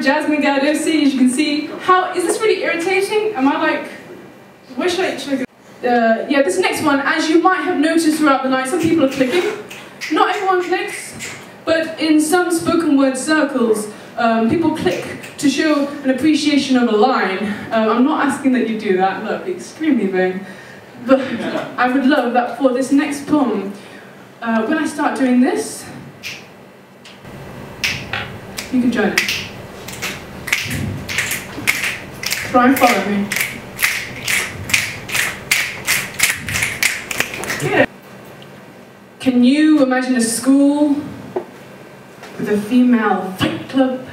Jasmine Gardosi. As you can see, is this really irritating? Am I like, where should I go? Yeah, this next one, as you might have noticed throughout the night, some people are clicking. Not everyone clicks, but in some spoken word circles, people click to show an appreciation of a line. I'm not asking that you do that, that would be extremely vain. But I would love that for this next poem, when I start doing this, you can join us. Try and follow me. Yeah. Can you imagine a school with a female fight club?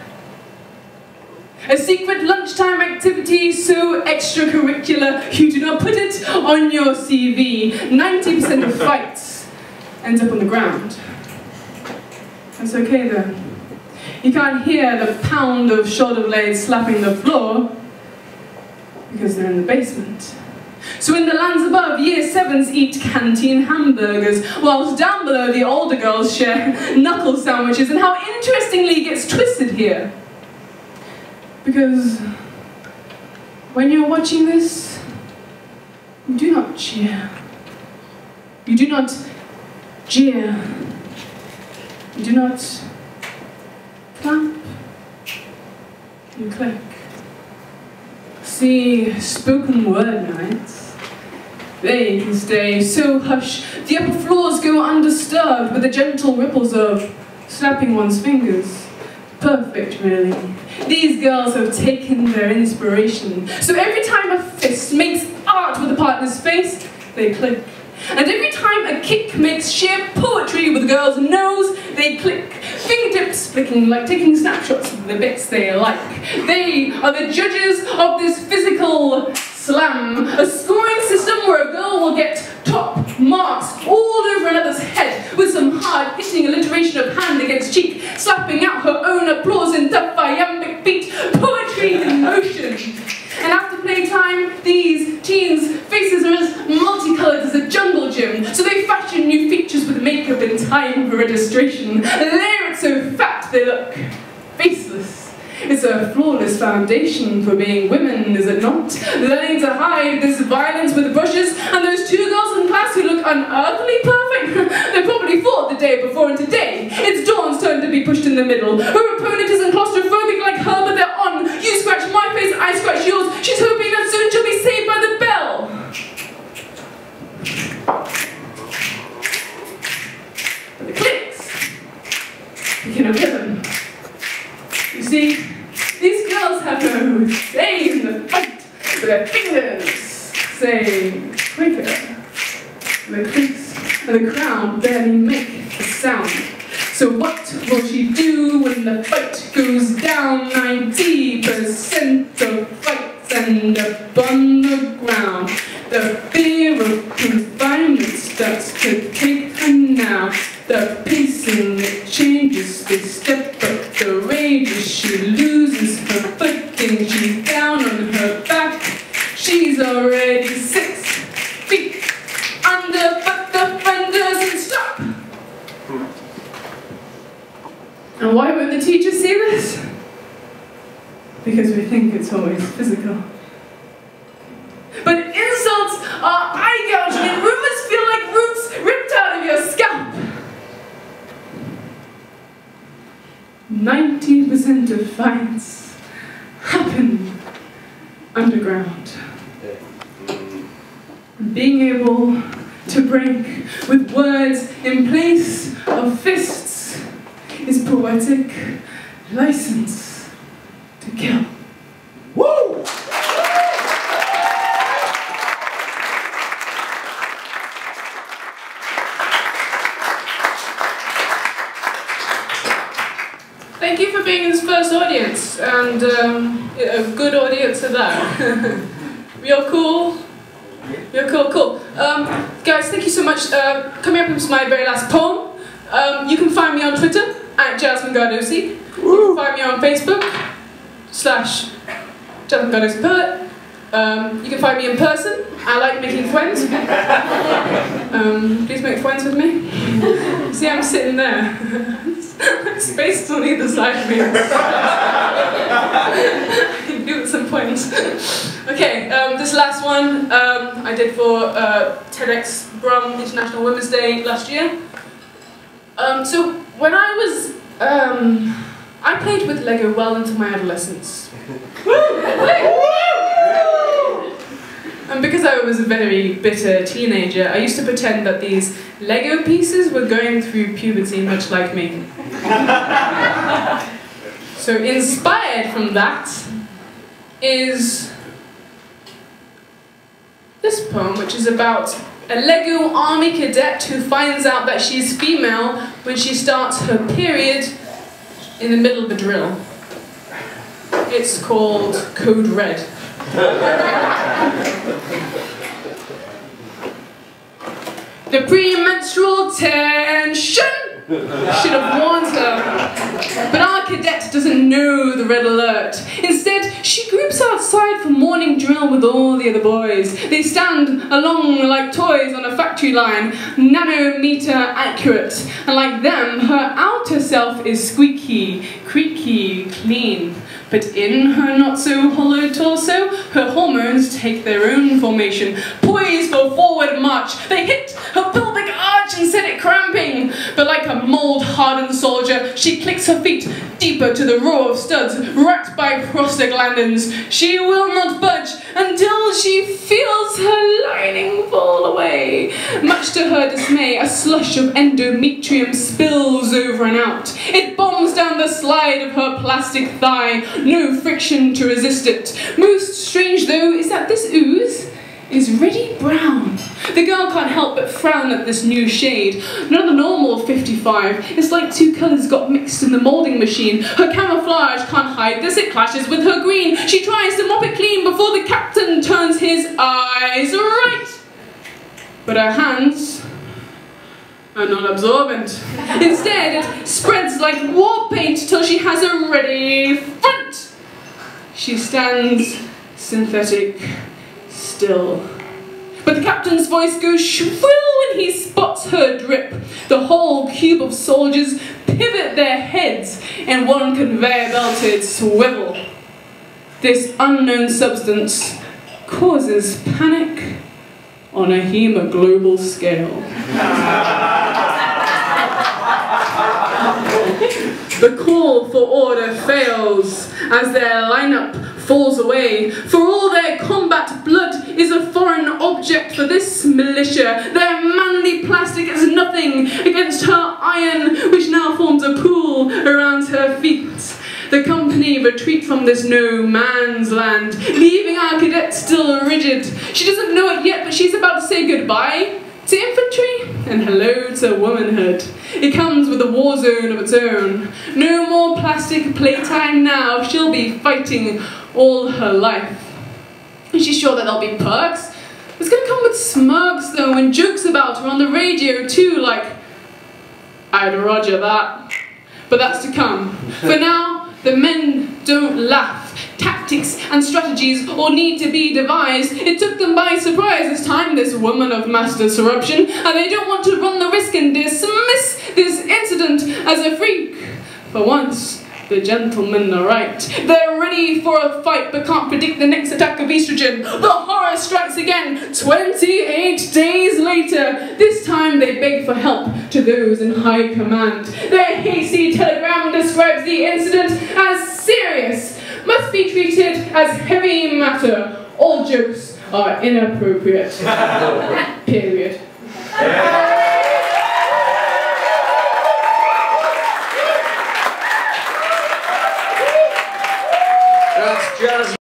A secret lunchtime activity so extracurricular you do not put it on your CV. 90% of fights ends up on the ground. That's okay though. You can't hear the pound of shoulder blades slapping the floor because they're in the basement. So in the lands above, year 7s eat canteen hamburgers, whilst down below the older girls share knuckle sandwiches. And how interestingly it gets twisted here. Because when you're watching this, you do not cheer. You do not jeer. You do not clap. You click. See, spoken word nights, they can stay so hushed, the upper floors go undisturbed with the gentle ripples of slapping one's fingers. Perfect, really. These girls have taken their inspiration. So every time a fist makes art with a partner's face, they click. And every time a kick makes sheer poetry with a girl's nose, they click. Fingertips flicking like taking snapshots of the bits they like. They are the judges of this physical slam, a scoring system where a girl will get top marks all over another's head with some hard-hitting alliteration of hand against cheek, slapping out her own applause in tough iambic beat, poetry in motion. And after playtime, these teens' faces are as multicoloured as a jungle gym, so they fashion new features with makeup in time for registration. Layer it so fat they look faceless. It's a flawless foundation for being women, is it not? Learning to hide this violence with brushes, and those 2 girls in class who look unearthly perfect, they probably fought the day before, and today it's Dawn's turn to be pushed in the middle. Her opponent isn't claustrophobic like her, but they're on. You scratch my face, I scratch yours. She's hoping that soon she'll be saved by the bell. But the clicks begin a rhythm. You see, these girls have no say in the fight, but their fingers say quicker. The clicks and the crowd barely make a sound. So what will she do when the fight goes down? 90% of fights end up on the ground. The fear of confinement starts to take her now. The pacing, it changes, they step up the rage as she loses her footing. She's down on her back, she's already 6 feet under, but the friend doesn't stop. And why won't the teacher see this? Because we think it's always physical. But insults are eye-gouging and rumors feel like roots ripped out of your scalp. 90% of fights happen underground. Being able to break with words in place of fists is poetic license to kill. Woo! Thank you for being his first audience, and a good audience at that. You're cool. You're cool. Guys, thank you so much. Coming up is my very last poem. You can find me on Twitter at Jasmine Gardosi. You can find me on Facebook / Jasmine Gardosi Poet. You can find me in person. I like making friends. Please make friends with me. See, I'm sitting there. Spaced on either side of me. I can do at some point. Okay, this last one I did for TEDx Brum International Women's Day last year. So when I was, I played with Lego well into my adolescence. And because I was a very bitter teenager, I used to pretend that these Lego pieces were going through puberty much like me. So inspired from that is this poem, which is about a Lego army cadet who finds out that she's female when she starts her period in the middle of a drill. It's called Code Red. The premenstrual tension should have warned her, but our cadet doesn't know the red alert. Instead, she groups outside for morning drill with all the other boys. They stand along like toys on a factory line, nanometer accurate, and like them, her outer self is squeaky, creaky, clean. But in her not-so-hollow torso, her hormones take their own formation. Poised for forward march, they hit her pelvic arch and set it cramping. But like a mold-hardened soldier, she clicks her feet deeper to the row of studs, racked by prostaglandins. She will not budge until she feels her lining fall away. Much to her dismay, a slush of endometrium spills over and out. It bombs down the slide of her plastic thigh. No friction to resist it. Most strange, though, is that this ooze is reddy brown. The girl can't help but frown at this new shade. Not the normal 55. It's like two colours got mixed in the moulding machine. Her camouflage can't hide this. It clashes with her green. She tries to mop it clean before the captain turns his eyes right. But her hands are not absorbent. Instead, it spreads like war paint till she has a ready front. She stands synthetic still. But the captain's voice goes shrill when he spots her drip. The whole cube of soldiers pivot their heads in one conveyor-belted swivel. This unknown substance causes panic on a hemoglobal scale. The call for order fails as their lineup falls away. For all their combat, blood is a foreign object for this militia. Their manly plastic is nothing against her iron, which now forms a pool around her feet. The company retreat from this no man's land, leaving our cadet still rigid. She doesn't know it yet, but she's about to say goodbye to infantry and hello to womanhood. It comes with a war zone of its own. No more plastic playtime now. She'll be fighting all her life. And she's sure that there'll be perks. It's gonna come with smirks though, and jokes about her on the radio too, like, I'd roger that. But that's to come. For now, the men don't laugh. Tactics and strategies all need to be devised. It took them by surprise this time, this woman of mass disruption, and they don't want to run the risk and dismiss this incident as a freak. For once, the gentlemen are right. They're ready for a fight but can't predict the next attack of estrogen. The horror strikes again 28 days later. This time they beg for help to those in high command. Their hasty telegram describes the incident as serious. Must be treated as heavy matter. All jokes are inappropriate. Period. That's Jasmine.